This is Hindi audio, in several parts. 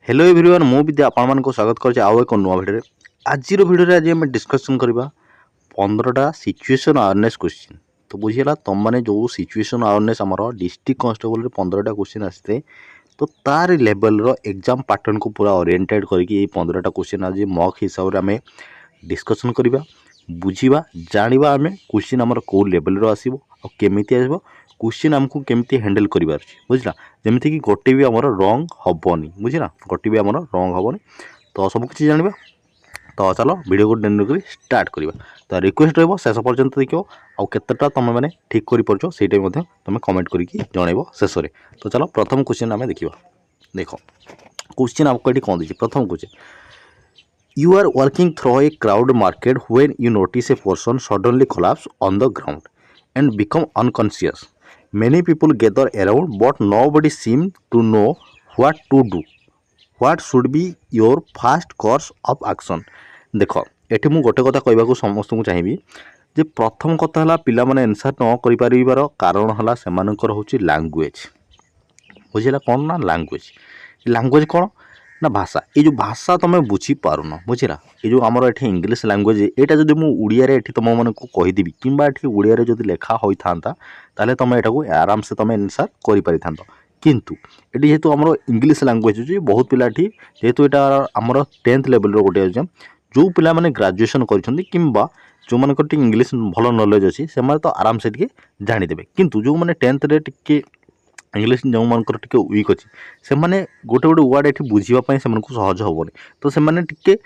हेलो एवरीवन मु विद्या आपण को स्वागत कर एक नुआ भिडियो आज आज आम डिस्कसन करवा 15टा सिचुएशन अवेयरनेस क्वेश्चन। तो बुझीगला तुम मैंने जो सिचुएशन अवेयरनेस आमर डिस्ट्रिक्ट कांस्टेबल 15टा क्वेश्चन आसते तो तार लेवल रो एग्जाम पैटर्न को पूरा ओरिएंटेड करके 15टा क्वेश्चन आज मॉक हिसाब से आम डिस्कसन करवा बुझा जाना आम क्वेश्चन आमर कौ लेवल रो आसो केमी आसो क्वेश्चन आमको केमती हैंडल कर बुझला जमीती कि गोटे भी आमर रंग हेनी बुझला गोटे भी आमर रंग हेनी। तो सबकि जाना तो चलो वीडियो को डेन कर स्टार्ट करवा। तो रिक्वेस्ट रहा शेष पर्यंत देख आतेटा तुम मैंने ठीक कर से तुम कमेंट करके जनइब शेष में। तो चलो प्रथम क्वेश्चन आम देखा देख क्वेश्चन आपको ये कौन देखिए प्रथम question you are working through a crowd market when you notice a person suddenly collapse on the ground and become unconscious many people gather around but nobody seem to know what to do what should be your first course of action। देख एठी मु गोटे कथा कहबाकू समस्त को चाहिए जे प्रथम कथा हला पिला माने आंसर न करि परिबार कारण हला सेमानकर होची लैंग्वेज बुझिला कौन ना लैंग्वेज कौन ना भाषा ये जो भाषा तुम बुझी पारुन बुझला ये जो आमर ये इंग्लीश लैंग्वेज यहाँ जब मुझे ओडिया तुम मन को कहीदेवी कि ओडिया जब लिखा होता ताले तुम यहाँ आराम से तुम आंसर कर किंतु ये जेहेतु आम इंग्लीश लैंग्वेज अच्छी बहुत पिला जेहेतु यहाँ आमर 10th लेवल गोटे एग्जाम जो पिला माने ग्रेजुएशन कर जो मान इंग्लीश भल नॉलेज अच्छी से तो आराम से जानीदे किंतु जो मैंने 10th रे टिके इंग्लीश जो मानकर टिके वीक अच्छी से माने गोटे गोटे वर्ड ये बुझापी से सहज हेनी तो से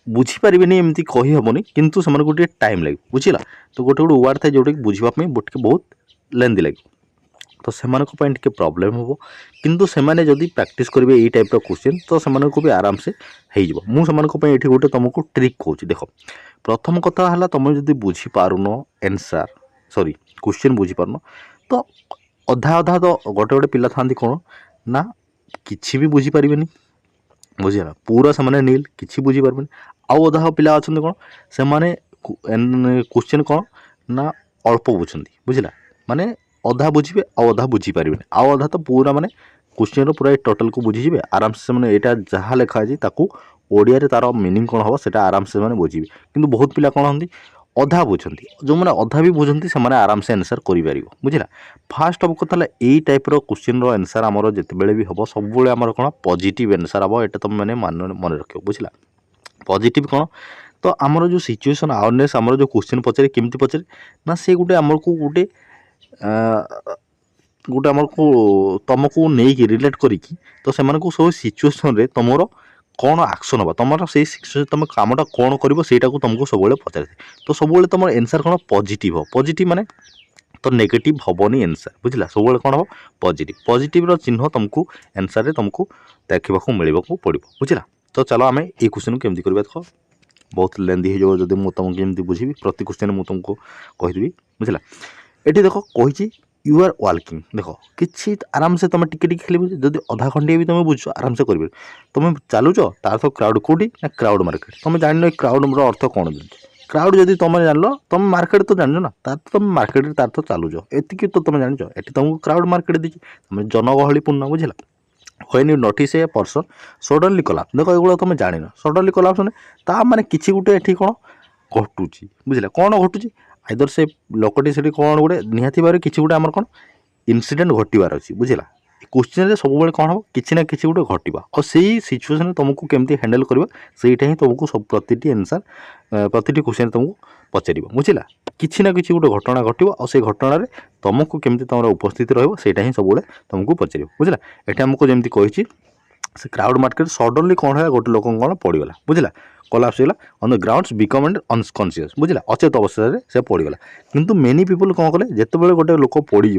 बुझीपारे एमती कही हेनी किंतु से गोटे टाइम लगे बुझला। तो गोटे गोटे वर्ड था जोटा कि बुझापी बहुत लेंदी लगे तो से प्रॉब्लम हम किंतु से जदि प्रैक्टिस करेंगे ये टाइप क्वेश्चन तो से भी आराम से मुझे ये गोटे तुमको ट्रिक कहूँ देख प्रथम कथा है तुम जब बुझीपारुन आंसर सॉरी क्वेश्चन बुझीपारुन तो अधा अधा तो गोटे गोटे पिला था कौन ना किसी भी बुझीपारे बुझीगला पूरा से नील किसी बुझीपारे आउ अधा पिला अच्छा कौन से क्वेश्चन कौन ना अल्प बुझे बुझला माने अधा बुझे अधा बुझीपारे आउ अधा तो पूरा माने क्वेश्चन पूरा टोटल को बुझीजे आराम से मैंने यहाँ जहाँ लिखा है ओडिया तार मीनिंग कौन हम से आराम से मैंने बुझे किंतु बहुत पिला कौन होती अधा बुझती जो मैंने अधा भी बुझती से आराम से आंसर कर बुझला। फास्ट अब कथा यही टाइप क्वेश्चन आंसर आमर जिते भी हम सब आमर कौन पॉजिटिव आंसर हम यहाँ तुम मैंने मन रख बुझला पॉजिटिव कौन तो आमर जो सिचुएशन अवेयरनेस आमर जो क्वेश्चन पचारे केमती पचारे ना से गोटे आमर को गोटे गोटे आमर को तुमको नहीं रिलेट करी तो से सब सिचुएशन रे तुमर कौन एक्शन हम तुम से तुम कमटा कौन कर तुमको सब पचार तो सब तुम आंसर कौन पॉजिटिव माने तो नेगेटिव हेनी आंसर बुझला सब कौन हम पॉजिटिव चिन्ह तुमको आंसर रे तुमको देखा मिल पड़ो बुझला। तो चलो आम ये क्वेश्चन को केमती करवा देख बहुत लेंदी हो जब मुझे तुमको केमती बुझी प्रति क्वेश्चन मुझे तुमको कहीदेवी बुझला। ये देख कही यू आर वाकिंग देख कि आराम से तुम टिके खेल जब अधा खंडे भी तुम बुझ आराम से कर तुम चलुच तार अर्थ क्राउड कौटी ना क्राउड मार्केट तुम जान क्राउड अर्थ कौन क्राउड जब तुम जान तुम मार्केट तो जान ना तार तुम मार्केट तार तो चलुच एति तो तुम जान ये तुमको क्राउड मार्केट देखिए तुम जनगहली पूर्ण बुझला। When you notice a person suddenly collapse देख ये तुम जान सडनली कोलैप्स मैंने किसी गोटे ये कौन घटुची बुझला कौन घटुची आइदर से लोकटी से कौन गोटे निहाती भाव किसी गोटे आमर कौन इनसीडेंट घटवार अच्छी बुझला क्वेश्चन सब कौन हम किसी ना किसी गोटे घटवा और से सिचुएशन तुमको केमती हैंडल करवा सेटा ही तुमको सब प्रति आंसर प्रति क्वेश्चन तुमको पचार बुझला किसी ना किसी गोटे घटना घटव और से घटना तुमको केमती तुम उपस्थित रहा ही सब तुमको पचार बुझला। ये आमको जमी कही से क्राउड मार्केट सडनली कौन है गोटे लोक कौन पड़गला बुझला कोलैप्स होला on the grounds become and unconscious बुझला अचेत अवस्था से पड़गला किंतु मेनी पीपल कौन कले जिते गोटे लोक पड़ज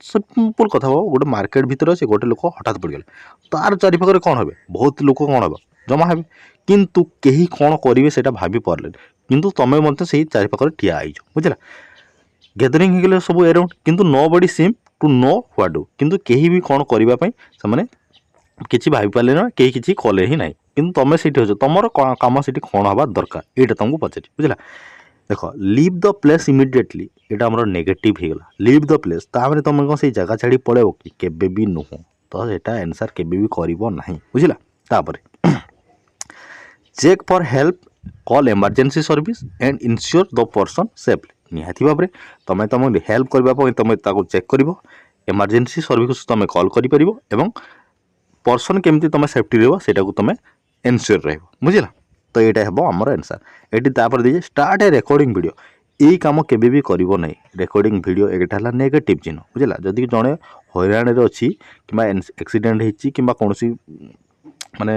सिंपल कथा गोटे मार्केट भितर से गोटे लोक हठात पड़गला तार चारिपाखे कौन हे बहुत लोक कौन हे जमा हे किंतु कहीं कौन करेंगे से भाभी पारे किंतु तुम्हें मत से चारिपाखे ठिया हो बुझला गैदरिंग हो सब अराउंड किंतु nobody seem to know what do किंतु कहीं भी कौन करने से किसी भाई पारे ना कहीं किसी कले ही ना कि तुम से तुम कम से कौन हवा दरकार ये तुमको पचार बुझला। देख लिव द प्लेस इमिडिएटली यहाँ आम नेगेटिव होगा लिव द प्लेस तापर तुम कौन से जगह छाड़ी पड़े कि केबे भी नुह तो यहाँ आंसर केबे भी करना बुझला तापर check for help call emergency service and ensure the person safely निहाती भाव में तुम तुम हेल्प करने तुम चेक कर इमरजेंसी सर्विस तुम कॉल कर पर्सन केमती तुम सेफ्टी रहा तुम एनश्योर रुझला तो यहाँ हम आमर आंसर ये दीजिए स्टार्ट ए रेकर्डिंग वीडियो यही कम केबे भी करिवो नहीं रेकर्डिंग वीडियो एटा हला नेगेटिव चिन्ह बुझला जदि जड़े हईराण रे अच्छी कि एक्सीडेंट होती कि कौन माने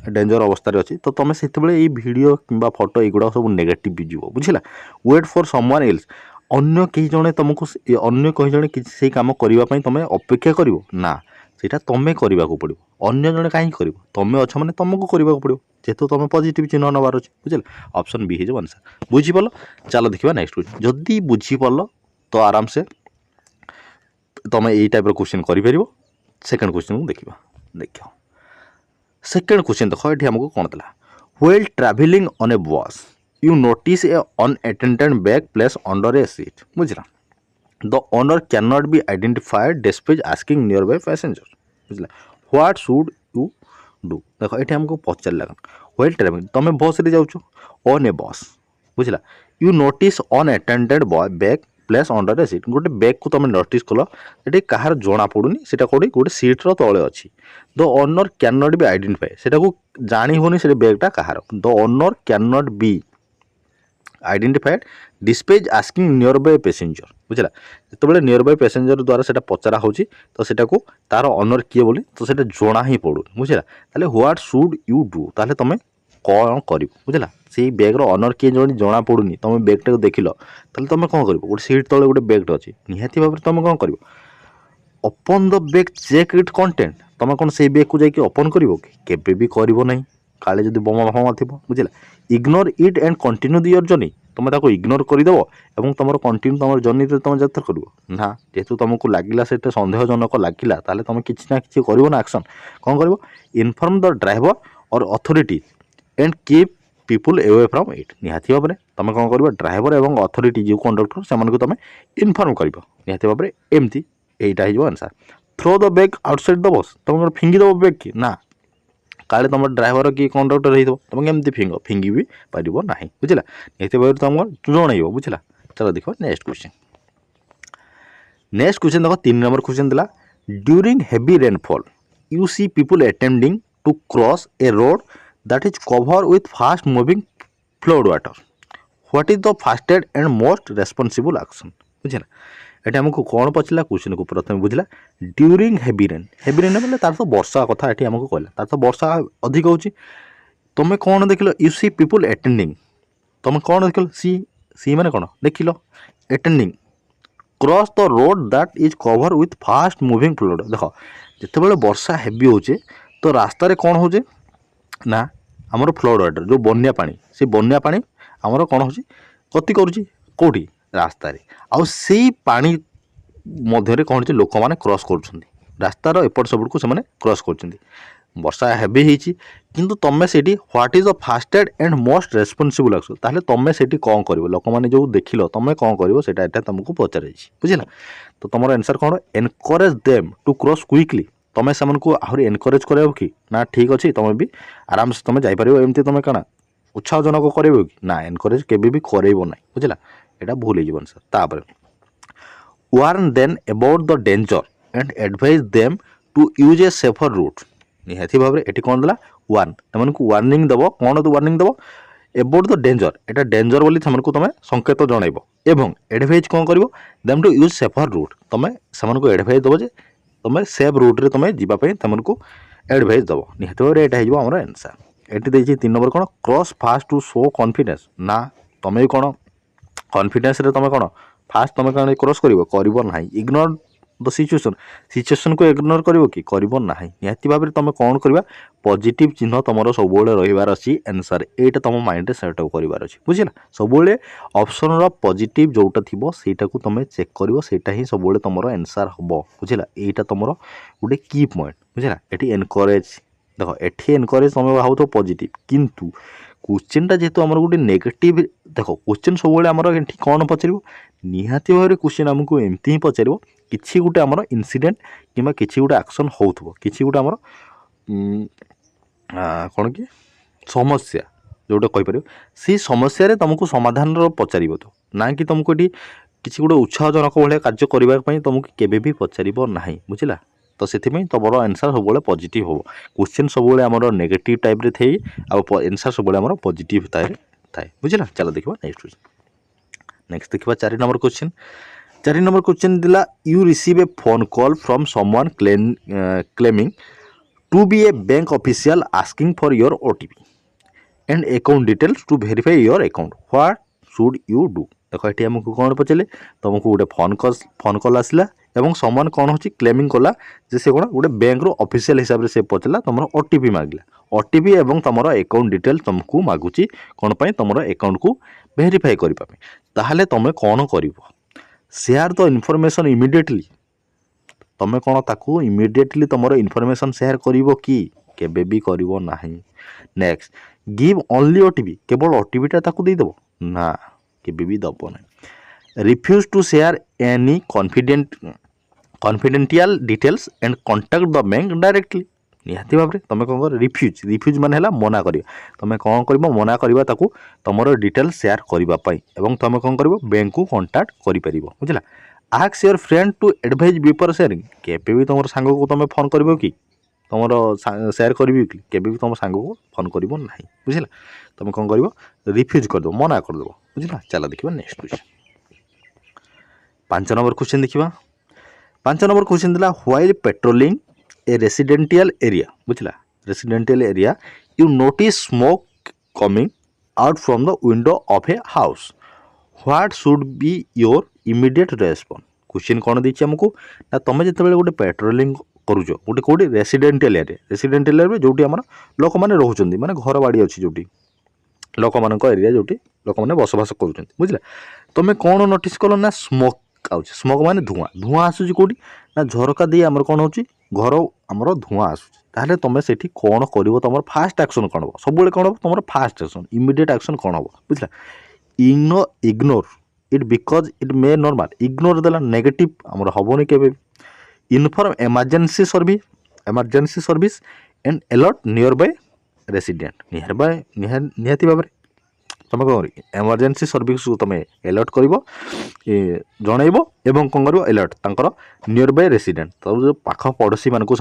डेंजर अवस्था अच्छी तो तुम से वीडियो कि फोटो युवा सब नेगेटिव भी जीव बुझला वेट फॉर समवन एल्स अन्य कहीं जड़े तुमको अन्य कहीं जड़े किसी काम करने तुम अपेक्षा कर ना सेटा तुम करने को पड़ो अन्य जड़े कहीं कर तुम अच्छ मैंने तुमको करने को पड़ो जेहेतु तुम पॉजिटिव चिन्ह नबार अच्छे बुझल ऑप्शन बी हो आंसर बुझीपाल चलो देखा नेक्स्ट क्वेश्चन जदि बुझीपाल तो आराम से तुम यही टाइप क्वेश्चन कर सेकेंड क्वेश्चन को देख सेकेंड क्वेश्चन देख ये आमको कौन था whale travelling on a bus you notice a unattended bag place under a seat बुझला the owner can not be identified displays asking nearby passenger बुझला व्हाट शुड यू डू देख ये आमको पचार व्हेल ट्रैवलिंग तुम बस रे जाऊँ ऑन ए बस बुझला you notice unattended bag place under a seat गोटे बैग को तुम नोटिस कल ये कहार जना पड़ूनी से कौटी गोटे सीट्र तले अच्छी the owner can not be identify से जानी होनी से बैगटा कहार the owner can not be identified displays asking nearby passenger बुझला जो नियर बाय पैसेंजर द्वारा से पचरा हो तो सेटा को तार ओनर किए बोली तो सेटा जना ही पड़ूनी बुझला ताले व्हाट शुड यू डू ताले तुम कौन कर बुझला से बैग्र ओनर किए जो जना पड़ूनी तुम बैगटा को देख लो तुम कौन कर गोटे सीट तले गोटे बैगटे अच्छी निहाती भाव में तुम कौन कर open the bag check it content तुम कौन से बैग को जाकि ओपन कर भी कर काले जब बोमा फमा थी बुझला ignore it and continue the your journey तुम इग्नोर करदेव और तुम कंटिन्यू तुम जर्नी तुम यात्रा कर ना जेहेतु तुमको लगिला से सन्देहजनक लगिला ताले तुम किसी ना कि कर ना एक्शन कौन कर इनफर्म द ड्राइवर और authority and keep people away from it निहाती भाव में तुम कौन कर ड्राइवर और अथॉरिटी जो कंडक्टर से तुम इनफर्म कर निहाती भाव में एमती यहीटा हो answer throw the bag outside the bus तुम फिंगिदेव बैग कि ना काले तुम ड्राइवर कि कंडक्टर हो तुम केमती फिंगी भी पार ना बुझला निहाती भाव तुमको जन बुझला चलो देख नेक्स्ट क्वेश्चन देख 3 नंबर क्वेश्चन दिला during heavy rainfall you see people attempting to cross a road that is cover with fast moving flood water what is the fastest and most responsible action बुझला ये आमको कौन पचला क्वेश्चन को प्रथम बुझला ड्यूरिंग हेवी रेन बोले तार तो वर्षा कथा ये आमको कहला तार तो वर्षा अधिक हो तुम कौन देख यू सी पीपुल अटेंडिंग तुम कौन देख सी मैंने कौन देख attending cross the road that is cover with fast moving flood देख जिते वर्षा हेवी हो तो रास्तार कौन हो ना आमर फ्लड वाटर जो बन्या पानी से बन्या पानी आमर कौन हो गति करुँची कौटी रास्तार आउ से पानी मध्य कौन लोक मैंने क्रॉस कर रास्तार एपट सेपट को क्रॉस कर वर्षा हेवी होती किंतु तुम से what is the fastest and most responsible action ताहले तुम से कौन कर लोक मैंने जो देख तुम कौन कर तुमको पचार बुझला तो तुम आंसर कौन encourage them to cross quickly तुम से आहरी एनकरेज कर कि ना ठीक अच्छे तुम भी आराम से तुम जापर एमती तुम कण उत्साहजनक कर कि ना एनकरेज केबे भी करब ना बुझला यहाँ भूल हो आंसर तापर warn them about the danger and advise them to use a safer route निहाती भाव में ये कौन देला वार्न तुमको वार्निंग दब कौन तो वार्निंग दब अबाउट द डेंजर यहाँ डेंजर बोली तुमको तुम संकेत जनइब एवं एडवाइज कौन कर them to use safer route तुम से एडवाइज दब जे तुम सेफ रूट्रे तुम जावाई तुमको एडवाइज दब निहाती भाव में यहाँ होमर आंसर ये 3 नंबर कौन cross fast to show confidence ना तुम भी कौन कॉन्फिडेंस रे तुम कौन फास्ट तुम कौन क्रॉस कर ना इग्नोर द सिचुएशन को इग्नोर कर ना निहाती भाव में तुम कौन कर पॉजिटिव चिन्ह तुम सब रही अच्छी आंसर यहाँ तुम माइंड सेट अप कर बुझला सब ऑप्शन पॉजिटिव जोटा थी सेटा को तुम चेक कर ही सब तुम आंसर हम बुझला यहाँ तुम गोटे की पॉइंट बुझला ये एनकरेज देख ये एनकरेज तुम भाव तो पॉजिटिव किंतु क्वेश्चनटा जेहेतु आमर गोटे नेगेटिव देख क्वेश्चन सब आमर एठी कौन पचार निहाती भाव क्वेश्चन आमको एमती ही पचार किसी गोटे आमर इनसीडेंट कि किसी गोटे एक्शन होथबो किसी गोटे आमर कौन कि समस्या जोटा कहीपर से समस्या तुमको समाधान पचार तो ना कि तुमको ये किसी गोटे उत्साहजनक भाया कार्य करने तुमको केवे भी पचार ना बुझला तो से तुम आंसर सब पॉजिटिव हो क्वेश्चन सब आमर नेगेटिव टाइप रे थे आंसर सब आमर पॉजिटिव थाए बुझला चलो देखा नेक्स्ट देखा 4 नंबर क्वेश्चन दिला you receive a phone call from someone claiming to be a bank official asking for your OTP and account details to verify your account what should you do देख ये आमको कौन पचारे तुमको गोटे फोन कॉल आसला एवं समान कौन हो क्लेमिंग कला जे से कौन गोटे बैंक रो ऑफिशियल हिसाब से पचारा तुम ओटीपी मांगला ओटीपी एवं तुम अकाउंट डिटेल तुमको मागुची कौन पाई तुम अकाउंट को वेरीफाई करने ताहले तुम कौन कर शेयर द इनफॉरमेशन इमिडिएटली तुम कौन ताकू इमिडिएटली तुम इनफॉरमेशन शेयर करिवो कि केबे भी करिवो नाही। नेक्स्ट गिव ओनली ओटीपी केवल ओटीपीटा ताकू दे देबो ना केबे भी दबो ना। Refuse to share any confidential details and contact the bank directly निहाती भाव में तुम कौन कर रिफ्यूज मान है मना कर तुम कौन कर मना करवा ताकू तुम डिटेल्स शेयर करने और तुम कौन कर बैंक को कॉन्टैक्ट कर बुझला। Ask your friend to advise before sharing केबे भी तुम सांग को तुम फोन कर कि तुम शेयर कर केबे भी तुम सांग को फोन कर ना बुझला तुम कौन कर रिफ्यूज करदेव मना करदेव बुझला। चलो देखा नेक्स्ट क्वेश्चन 5 नंबर क्वेश्चन देखा 5 नंबर क्वेश्चन दिला व्हाइल पेट्रोलिंग ए रेसिडेंशियल एरिया बुझला residential area you notice smoke coming out from the window of a house what should be your immediate response. Question कौन देछि हमको ना तुम जिते गोटे पेट्रोलिंग करूछ गोटे कौटी रेसिडेंशियल एरिया जोटी आम लोक मैंने रोचंदी माने घर बाड़ी अच्छी जोटी लोक मान एरिया जोटी लोक मैंने बसवास कर बुझला तुम कौन नोटिस कल ना स्मोक आउछ स्मोक माने धुआं आसूची कौटी ना झरका दी आमर कौन होची घर आमर धुआं आसूची ताहले तुम सेठी कौन करिवो तुम फास्ट एक्शन कौन हो सब कौन हो तुम फास्ट एक्शन इमिडिएट एक्शन कौन हो बुझला। Ignore it because it may normal ignore देला नेगेटिव आमर हबोनी केबे inform emergency service and alert nearby resident निहाती भाव में तुम कौन इमरजेंसी सर्विस को तुम अलर्ट कर जनइब एवं कौन कर अलर्ट तांकर नियर बाय रेसिडेंट तो जो पाख पड़ोशी मानक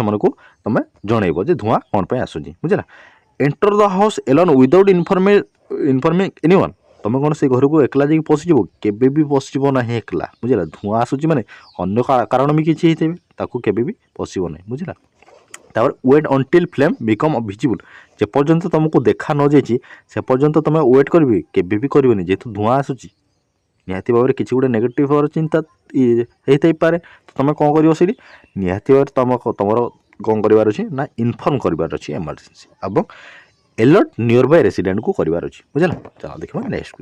तुम जनइब जे धुआं कौन पे आसूची बुझला। Enter the house alone without informing anyone तुम कौन से घर को एकला जाकि पशिज केबे भी पशिब ना एकला बुझला धुआं आसूची माने अन्य कारण भी किसी होते ताकू केबे भी पशिब ना बुझला। तापर wait until flame become visible जे पर्यंत तुमको देखा न जाइए से पर्यंत तुम वेट करी केबे भी करनी जेहेतु धुआं आसूची निहाती भाव में किसी गोटे नेगेटिव भाव चिंता होता पारे तो तुम कौन कर निहाती भाव तुम कौन करार अच्छी ना इनफर्म करार अच्छी इमरजेंसी और अलर्ट नियर बाय रेसिडेंट को करार अच्छी बुझला। चलो देखा नेक्स्ट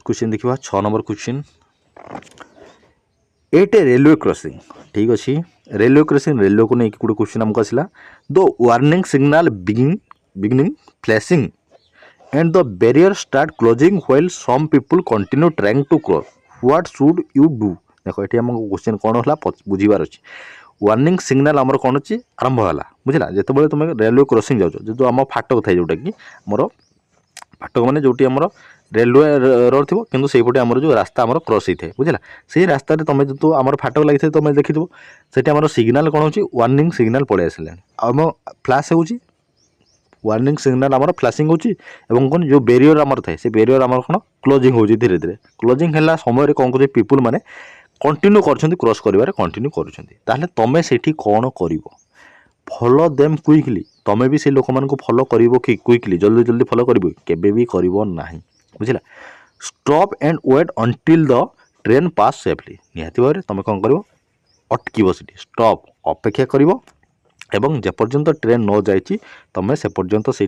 क्वेश्चन देखा 6 नंबर क्वेश्चन एट ए रेलवे क्रॉसिंग ठीक अच्छे रेलवे क्रॉसिंग रेलवे को नहीं गोटे क्वेश्चन आमको आसला the warning signal beginning flashing and the barrier start closing while some people continue trying to cross what should you do देखो ये आम क्वेश्चन कौन है बुझार अच्छे वार्निंग सिग्नल आमर कौन अच्छी आरंभ है बुझला जिते तुम रेलवे क्रॉसिंग जाओ जो आम फाटक थाए जोटा कि मोर फाटक मैंने जोटी आमर रेलवे रोड थी किंतु से पटे आमर जो रास्ता आमर क्रॉस होता है बुझला से रास्ता तुम जो आमर फाटक लगी तुम देखी से आमर सिग्नल कौन हो वार्निंग सिग्नल पड़े आसला आम फ्लैश हो वार्निंग सिग्नल आमर फ्लैशिंग होची एवं कौन जो बैरियर आमर थाए से बैरियर आमर कौन क्लोजिंग हो धीरे धीरे क्लोजिंग है समय कौन कर पीपुल मैंने कंटिन्यू कर क्रॉस कर कंटिन्यू कर तुम से कौन कर फॉलो देम क्विकली तुम भी से लोक मानक फॉलो कर क्विकली जल्दी जल्दी फॉलो कर केबे भी कर ना बुझला। Stop and wait until the train pass safely निहाती भाव में तुम कौन कर अटक से स्टॉप अपेक्षा कर एवं जेपर्यंत ट्रेन न जाइए तुम से पर्यंत से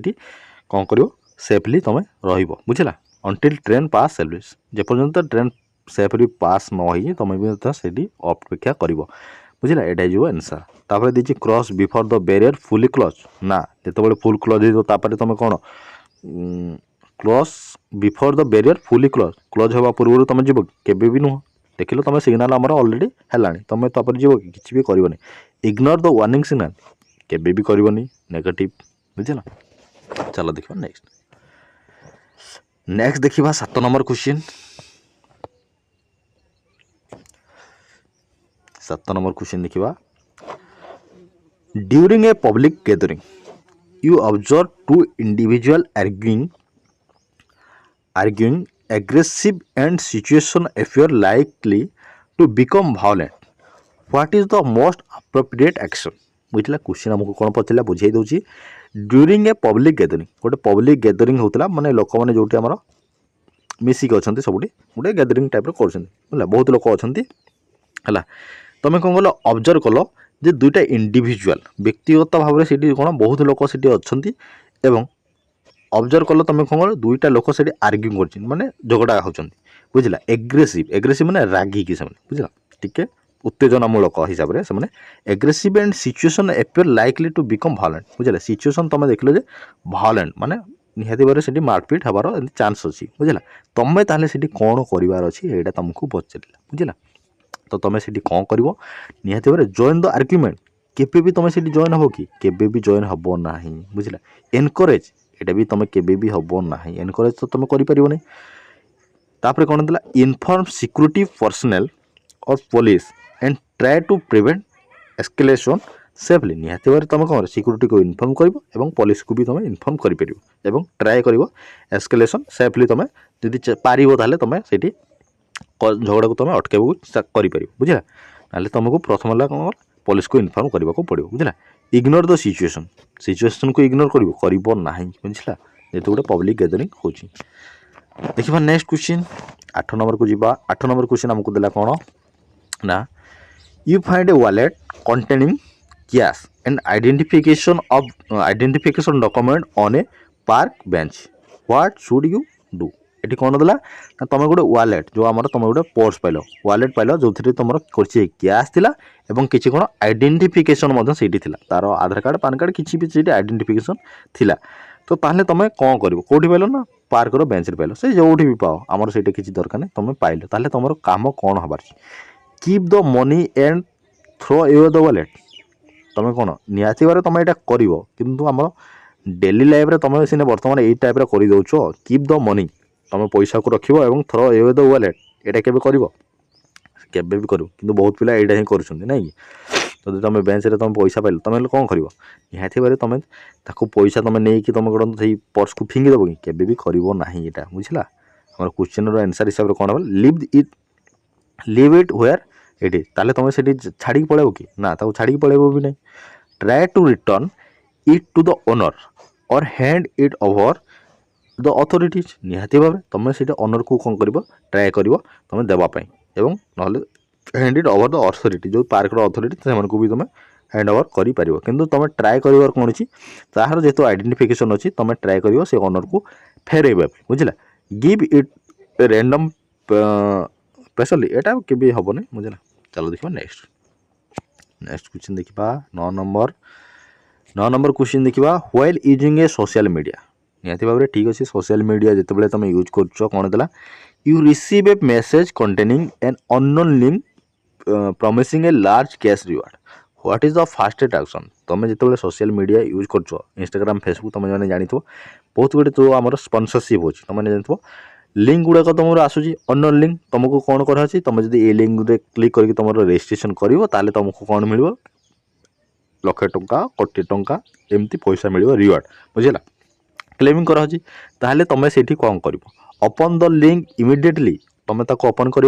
कौन कर सेफली तुम रुझला until train pass safely जेपर्यंत train safely पास न हो तुम भी से अपेक्षा कर बुझला एटा जो आंसर तापर दीची cross before the barrier fully close ना जेतेबेले फुल क्लोज हो तापर तुम कौन cross before the barrier fully close close होगा पूर्व तुम जीव केबे भी नुह देख लो तुम सिग्नाल आमर ऑलरेडी है तुम तापर जीव कि भी कर इग्नोर द वार्निंग सिग्नाल केबे भी करनी नेगेटिव बुझला। चलो देखा नेक्स्ट देखा 7 नंबर क्वेश्चन 7 नंबर क्वेश्चन देखा during a public gathering you observe two individual arguing aggressive and situation appear likely to become violent what is the most appropriate action बुझला क्वेश्चन हमको कौन पचला बुझाई दूची ड्यूरिंग ए पब्लिक गैदरिंग गोटे पब्लिक गैदरिंग होता माने लोक मैंने जो आम मिसिक अच्छा सब गोटे गैदरिंग टाइप कर बहुत लोक अच्छा है तुम कौन कल ऑब्जर्व कल जे दुईटा इंडिविजुअल व्यक्तिगत भाव में सीटी कौन बहुत लोक सीटी अच्छा एवं ऑब्जर्व कल तुम कौन कल दुईटा लोक से आर्ग्यू कर माने झगड़ा होती बुझला एग्रेसिव एग्रेसिव माने रागिकी से बुझला टिके उत्तेजनामूलक हिसाब से aggressive and situation appear likely to become violent बुझला सिचुएशन तुम देख लो भायोलेंट माने निहाती भाव से मारपिट हबार चांस अच्छी बुझला तुम्हें ताहले से कौन करार अच्छी यहाँ तुमको पचारा बुझला तो तुम से कौन कर निहाती भाव जॉइन द आर्ग्यूमेंट केबे भी तुम से जॉइन हम कि केबे भी जॉइन हम ना बुझला एनकरेज यहाँ भी तुम केबे भी हम ना एनकरेज तो तुम कर तापर कौन था इनफॉर्म सिक्योरिटी पर्सनल और police and try to prevent escalation safely निहाती भाव तुम कौन सिक्योरिटी को इनफॉर्म कर पुलिस को भी तुम इनफॉर्म कर ट्राए कर एस्केलेशन सेफली तुम जब पार तुम से झगड़ा को तुम अटकाइबू कर बुझला ना तुमको प्रथम है कौन पुलिस को इनफॉर्म करने को पड़ो बुझला इग्नोर द सिचुएशन सिचुएशन को इग्नोर करना बुझला ये गोटे पब्लिक गैदरिंग हो देखा नेक्स्ट क्वेश्चन 8 नंबर को जीवा 8 नंबर क्वेश्चन हमको देला कौन ना you find A wallet containing cash and identification document on A park bench what should you do ये कौन देला तुम गोटे वॉलेट जो आम तुम गोटे पर्स पाइल वॉलेट पाइल जो तुम कैश थिला एवं किसी कौन आइडेंटिफिकेशन से तार आधार कार्ड पान कार्ड किसी भी आइडेंटिफिकेशन थिला तो ताहले तुम कौन कर कौटी पाइल ना पार्क बेंच पाइल से जो भी पाओ आमर से किसी दरकार नहीं तुम पाइल ताहले तुम काम कौन हबार keep the money and throw away the wallet तुम कौन निहाती भाव तुम यहाँ कर आम डेली लाइफ तुम सीने बर्तमान यही टाइप कर दौच कीप द मनी तुम पैसा को रख थ्रो अवे द वॉलेट यहाँ केबे भी करूँ कि बहुत पिला यहाँ ही कर तो तुम बेंच रे तुम पैसा पाइल तुम कौन कर निहाती भाव तुम पैसा तुम नहीं कि तुम कौन से पर्स को फिंगी देव कि भी करना यहाँ बुझला हमारे क्वेश्चन आंसर हिसाब से कौन लिव इट वेयर ये ताले तुम से छाड़ी पलैब कि ना छाड़ी पलैब भी नहीं try to return it to the owner और hand it over the authorities निहाती भाव तुम से ओनर को कौन कर ट्राए कर तुम देवाई एवं ना hand it over the authority जो पार्क अथॉरिटी से भी तुम हैंड ओवर कर तुम ट्राए कर कौन अच्छी तार जेहतु आइडेंटिफिकेशन अच्छी तुम ट्राए कर से ओनर को फेरइबा बुझला गिव इट रैंडम स्पेशली एटा के भी हम नहीं बुझला। चलो देखा नेक्स्ट क्वेश्चन देखा 9 नंबर क्वेश्चन देखा while using a social media निहाती भाव ठीक अच्छे सोशल मीडिया जिते तुम यूज कर कौन देला you receive A message containing an unknown link promising a large cash reward what is the fastest action तुम जिते सोशल मीडिया यूज कर इंस्टाग्राम फेसबुक तुम मैंने जानी बहुत गुटे जो आम स्पॉन्सरशिप हो तुमने जान लिंक गुड़ाक तुम आसूसी अननोन लिंक तुमको कौन कराची तुम जब ये लिंक क्लिक करके तुम रजिस्ट्रेशन कर तुमको कौन मिल लक्षे टंका कोटी टंका एमती पैसा मिल रिवार्ड बुझला क्लेमिंग कराची ताहले तुम से कौन कर ओपन द लिंक इमिडिएटली तुम ओपन कर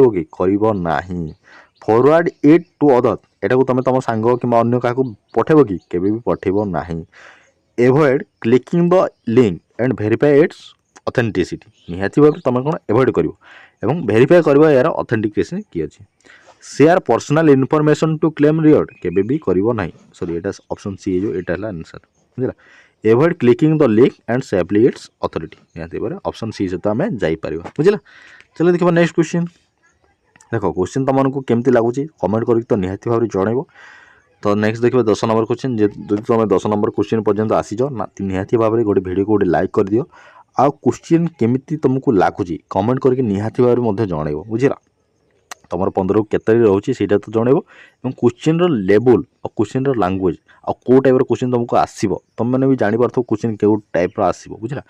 फॉरवर्ड इट टू अदर एटा को तुम तुम सांग कि अन्य क्या पठेब कि केबे भी पठेब ना avoid clicking the link and verify its authenticity निहाती भाव तुम कौन एवॉइड कर वेरीफाई कर यार ऑथेंटिकेशन किए अच्छे share personal information to claim reward केबे भी करना सॉरी एटा ऑप्शन सी जो एटा है आंसर बुझला avoid clicking the link and safely its authority निहाती भाव ऑप्शन सी सहित आम जापर बुझला। चलो देखा नेक्स्ट क्वेश्चन देख क्वेश्चन तुमको केमती लगुच कमेंट करके तो निहाती भाव जनइब। तो नेक्स्ट देखिए 10 नंबर क्वेश्चन जब तुम 10 नंबर क्वेश्चन पर्यंत आसीज निहाती भाव में गोटे वीडियो को गोटे लाइक कर दियो आ क्वेश्चन केमिति तुमको लगुच कमेंट करके निहाती भाव में जनइब बुझला। तुम 15 को केते रोचे से तो जनइब और क्वेश्चन लेवल और क्वेश्चन लैंग्वेज आ कौ टाइप क्वेश्चन तुमको आसो तुम मैंने भी जानी पार्थ क्वेश्चन कौ टाइप आसो बुझला।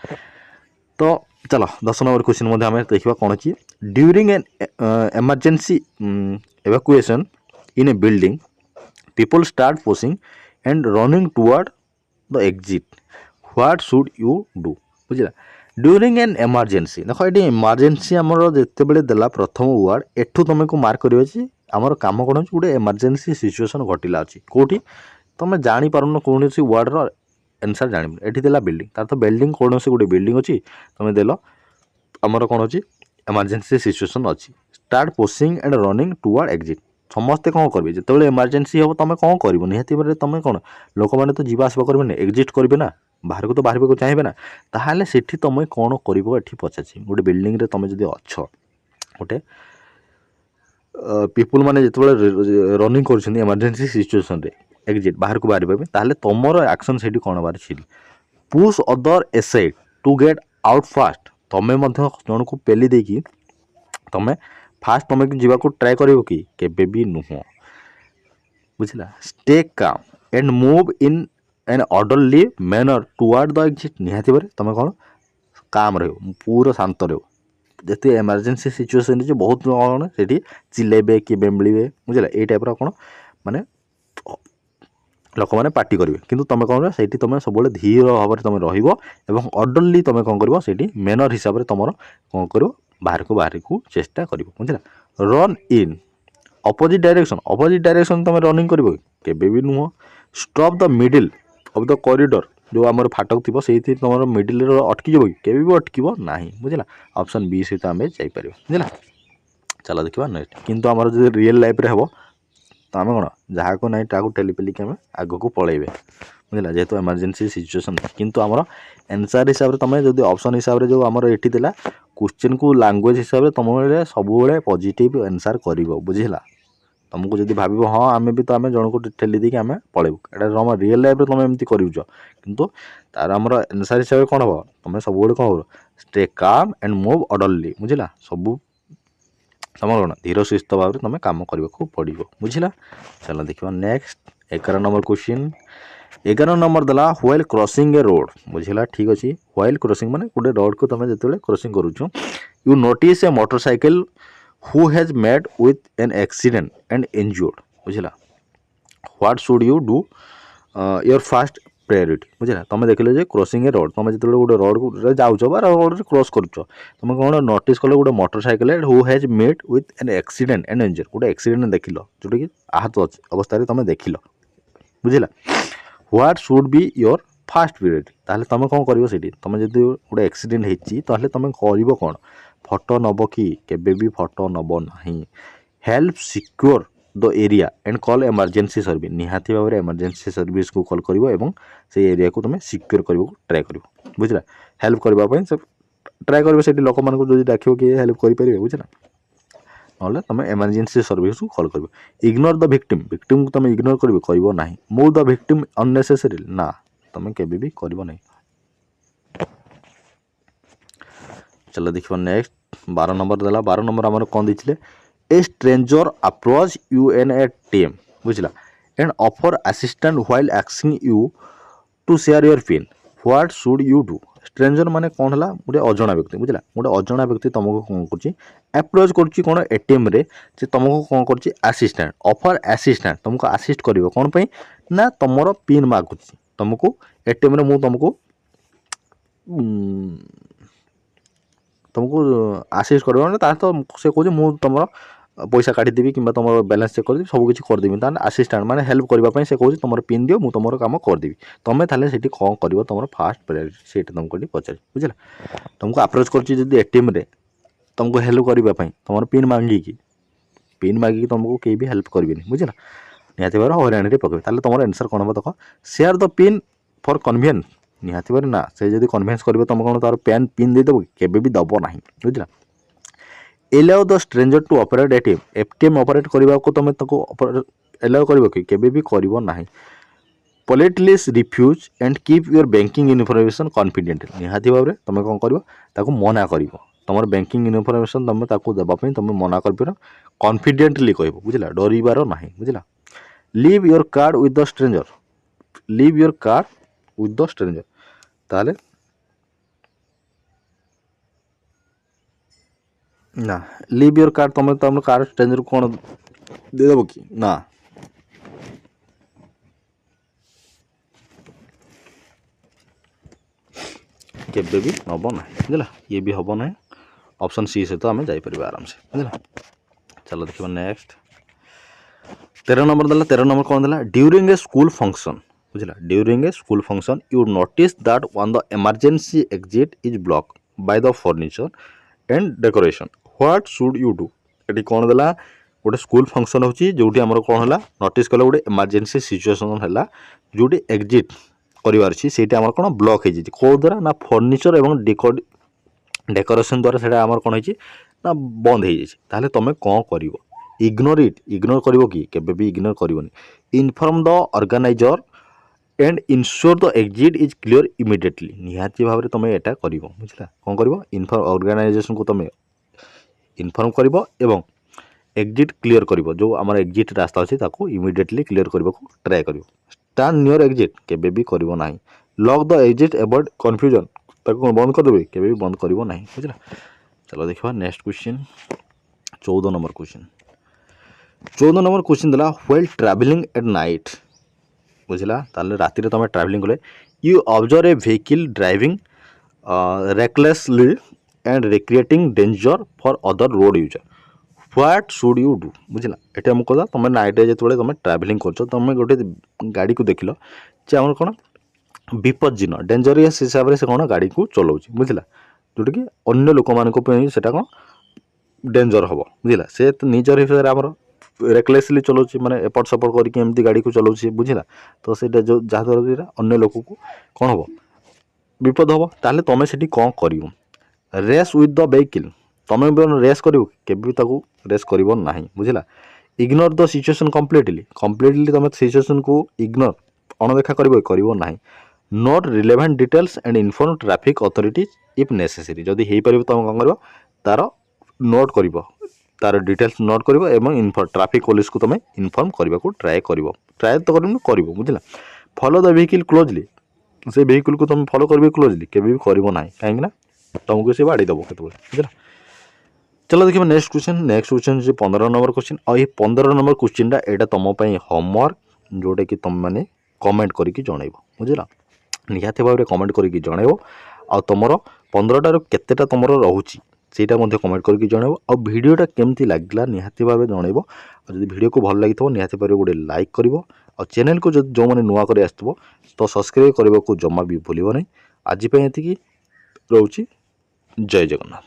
तो चलो 10 नंबर क्वेश्चन आम देखा कौन अच्छी during an emergency evacuation in a building people start pushing and running toward the exit what should you do बुझला। ड्यूरिंग एन एमरजेंसी देख ये एमरजेंसी आमर जिते बड़े देला प्रथम वर्ड एठू तुमको मार्क कर आमर कम कौन गोटे एमरजेंसी सिचुएसन घटला अच्छी कौटी तुम जापार कौन वर्डर आंसर जान ये देला बिल्डिंग तार तो बिल्डिंग कौन से गोटे बिल्डिंग अच्छी तुम देल आमर कौन अच्छी एमरजेंसी सिचुएसन अच्छी start pushing and running toward exit समस्ते कौन करेंगे जिते एमरजेंसी हम तुम कौन कर निहाती भाव तुम कौन लोक मैंने तो जीवा आसवा करेंगे एग्जिट करेंगे ना बाहर को तो बाहर को चाहिए ना ताहले सेठी तुम कौन कर पचार गोटे बिल्डिंग रे तुम जब अच्छ गोटे पीपुल मैंने जिते रनिंग कर एमरजेंसी सिचुएसन रे एग्जिट बाहर को बाहर ताहले तुमर एक्शन से कौन हबार push other aside to get out fast तुम्हें जन को पेली देकी तुम्हें फास्ट तुम जावाक ट्राए कर केबे भी नुह बुझला। Stay calm and move in an orderly manner toward the exit निहाती भाव तुम कौन काम रहो पूरा शांत रहो जिते एमरजेंसी सिचुएसन बहुत कौन से चिल्लेबे कि बेम्बड़े बुझला ये टाइप कौन माने लोक मैंने पार्टी करेंगे किंतु तुम कौन से तुम सब धीर भाव में तुम रर्डरली तुम कौन कर से मैनर हिसाब से तुम कौन कर बाहर को चेष्टा कर बुझला। रन इन अपोजिट डायरेक्शन तुम रनिंग कर केबे भी नुह। Stop the middle of the corridor जो आम फाटक थी से तुम मिडिल अटकी जाव केबे भी अटक ना बुझला। ऑप्शन बी सहित आम जापर बुझला। चलो देखा नेक्स्ट किंतु आमर जो रियल लाइफ रे हम तो आम कौन जहाँ को ना ताकू ठेली पेलिक आम आग को पलैबे बुझला जेहेतु एमरजेंसी सिचुएसन किंतु आमर आंसर हिसाब से तुम जो ऑप्शन हिसाब से जो आमर ये क्वेश्चन को लैंग्वेज हिसाब से तुम सब पॉजिटिव आंसर कर बुझला। तुमको जब भाव हाँ आम भी तो आम जन को ठेली देकी आम पलैबू एटा तुम रियल लाइफ तुम एमती कर किंतु तार आमर आंसर हिसाब से कौन हम तुम सब कौन कर stay calm and move orderly बुझला सब तुम कौन धीर सुस्थ भाव में तुम कम करने पड़ो बुझला। चलो देखा नेक्स्ट 11 नंबर क्वेश्चन 11 नंबर देला व्हाइल क्रॉसिंग ए रोड बुझला ठीक अच्छे व्हाइल क्रॉसिंग माने गोटे रोड को तुम जो क्रॉसिंग करूँ you notice a motorcycle who has met with an accident and injured बुझला what should you do your fast priority बुझला। तुम देखिले जे क्रॉसिंग ए रोड तुम जो गोटे रोड को जाऊच बा रोड क्रॉस करुच तुम कौन नोटिस कल गोटे motorcycle who has met with an accident and injured गोटे एक्सीडेंट देख जोटा कि आहत अवस्था तुम देख बुझला। What should be your fast priority ताहले तुम कौन कर तुम जब गोटे एक्सीडेंट होती ताहले तुम कर कौन फोटो नब कि केबे भी फोटो नब ना help secure the area and call emergency service निहाती भाव में एमरजेंसी सर्विस को कॉल कर से एरिया को तुम सिक्योर करने ट्राए कर बुझला। हेल्प करने ट्राए कर लोक मान जो डाक कि हेल्प करेंगे बुझला ना तुम एमरजेंसी सर्विस को कॉल कर। इग्नोर द विक्टिम को तुम इग्नोर कर ना मूव द विक्टिम अननेसेसरी ना तुम केबे भी कर ना। चलो देखो नेक्स्ट 12 नंबर देला 12 नंबर आम कौन देते a stranger approach you an ATM बुझला and offer assistant while asking you to share your PIN what should you do. Stranger माने कौन है गोटे अजणा व्यक्ति बुझला गोटे अजणा व्यक्ति तुमको कौन करप्रोच कर कौन एटीएम रे से तुमको कौन कर असिस्टेंट ऑफर असिस्टेंट तुमको असिस्ट कर कौन पे ना तुम पिन मागुच तुमको एटीएम रे तुमको आसिस्ट कर तो से कहे मुझे तुम पैसा काटिदेवी कि तुम बैलेंस चेक कर सब किसी करदेवी असिस्टेंट माने हेल्प करने से कहे तुम पिन दियो मुझे तुम कम करदेवी तुम ताले से कौन कर तुम फास्ट प्रायोरिटी से तुमको पचार बुझला। तुमको अप्रोच कर एटीएम रे तुमको हेल्प करने तुम पिन मांगिकी तुमको कहीं भी हेल्प करेंगे बुझला निहाती भाव हईराणी पकड़े तुम आंसर कौन हम देख share the PIN for convenience निहाती ना से जब कन्वेन्स कर तुम कौन तार पेन पिन देदेव केबे भी दब ना बुझला। Allow the stranger to operate ATM ATM operate करने को तुम एलाउ कर केबे भी करिवो नाही politely refuse and keep your banking information confident निहाती भाव में तुम कौन कर ताको मना कर तुम बैंकिंग इनफॉरमेशन तुम ताको देवाई तुम मना कर कॉन्फिडेंटली कह बुझला डरबार ना बुझला leave your card with the stranger leave your card with the stranger ताले ना लीव योर कार्ड तुम कार्ड स्ट्रेंजर कौन देदेव कि ना केबे भी नब ना बुझला ये भी हम ना ऑप्शन सी सहित आम जापर आराम से बुझला चलो देखिए नेक्स्ट 13 नंबर देला 13 नंबर कौन देला ड्यूरिंग ए स्कूल फंक्शन बुझला during a school function you notice that one the emergency exit is block by the furniture and decoration what should you do ये कौन देला गोटे स्कूल फंक्शन होची जोटी हमर कौन है नोटिस कला गोटे इमरजेंसी सिचुएशन है जोटी एग्जिट करार से कौन ब्लॉक हो कौ द्वारा ना फर्निचर एवं डेकोरेशन द्वारा से आम कौन ना बंद हो जाए तुम कौन कर इग्नोर इट इग्नोर कर केबे भी इग्नोर करनी inform the organiser and ensure the exit is clear immediately निहाती भाव में तुम यहाँ कर बुझला कौन कर इनफॉर्म ऑर्गेनाइजेशन को तुम इनफॉर्म कर एवं एग्जिट क्लियर कर जो आम एग्जिट रास्ता अच्छे इमिडिएटली क्लियर करने को ट्राए कर स्टैंड नियर एग्जिट केबे भी करना ना lock the exit avoid confusion ताको बंद करदेवे केबे भी बंद करना ना बुझला चलो देखा next question 14 number question 14 number question देला व्हाइल ट्रैवलिंग एट नाइट बुझला ताले राति रे तुम ट्रैवलिंग कले you observe a vehicle driving recklessly and recreating danger for other road user what should you do बुझला ये आम कदा तुम नाइट रे जो तुम ट्रैवलिंग कर तुम गोटे गाड़ी को देख जे आम कौन विपज्जिन डेंजरियस हिसाब से कौन गाड़ी को चलाऊँ बुझला जोटा कि अन्य लोक मान कौन डेंजर हम बुझला से तो निजर हिसाब से आमर रेकलेसली चलाऊँ माने एपट सपट करके गाड़ी को चलाऊँ बुझला तो से जहाँद्वारा अन्य लोक को कौन हम विपद हम ताले तुम से कौन कर रेस विथ द व्हीकल तुम रेस कर रेस कर ना बुझला इग्नोर द सिचुएशन कम्प्लीटली तुम सिचुएशन को इग्नोर अणदेखा करना note relevant details and inform traffic authorities if necessary जदि हो पार तुम कौन कर तार नोट कर तार डिटेल्स नोट कर ट्रैफिक पुलिस को तुम इनफॉर्म करने को ट्राए तो कर बुझला फॉलो द व्हीकल क्लोजली से व्हीकल को तुम फॉलो कर क्लोजली केबे भी करना कहीं तुमको सी बाड़ी दब के बुझला चलो देखिए नेक्स्ट क्वेश्चन 15 नंबर क्वेश्चन और ये 15 नंबर क्वेश्चन यहाँ तुम होमवर्क जोटा कि तुम मैंने कमेंट करके जन बुझला निहाती भाव में कमेंट करके जन आ तुम 15टार केतेटा तुम रोचे ସେଇଟା ମଧ୍ୟ କମେଣ୍ଟ କରିକି ଜଣାଇବ ଆଉ ଭିଡ଼ିଓଟା କେମିତି ଲାଗିଲା ନିହାତି ଭାବେ ଜଣାଇବ ଆଉ ଯଦି ଭିଡ଼ିଓକୁ ଭଲ ଲାଗିଥିବ ନିହାତି ଭାବରେ ଗୋଟେ ଲାଇକ୍ କରିବ ଆଉ ଚ୍ୟାନେଲକୁ ଯଦି ଯେଉଁମାନେ ନୂଆ କରି ଆସିଥିବ ତ ସବସ୍କ୍ରାଇବ୍ କରିବାକୁ ଜମା ବି ଭୁଲିବ ନାହିଁ ଆଜି ପାଇଁ ଏତିକି ରହୁଛି ଜୟ ଜଗନ୍ନାଥ।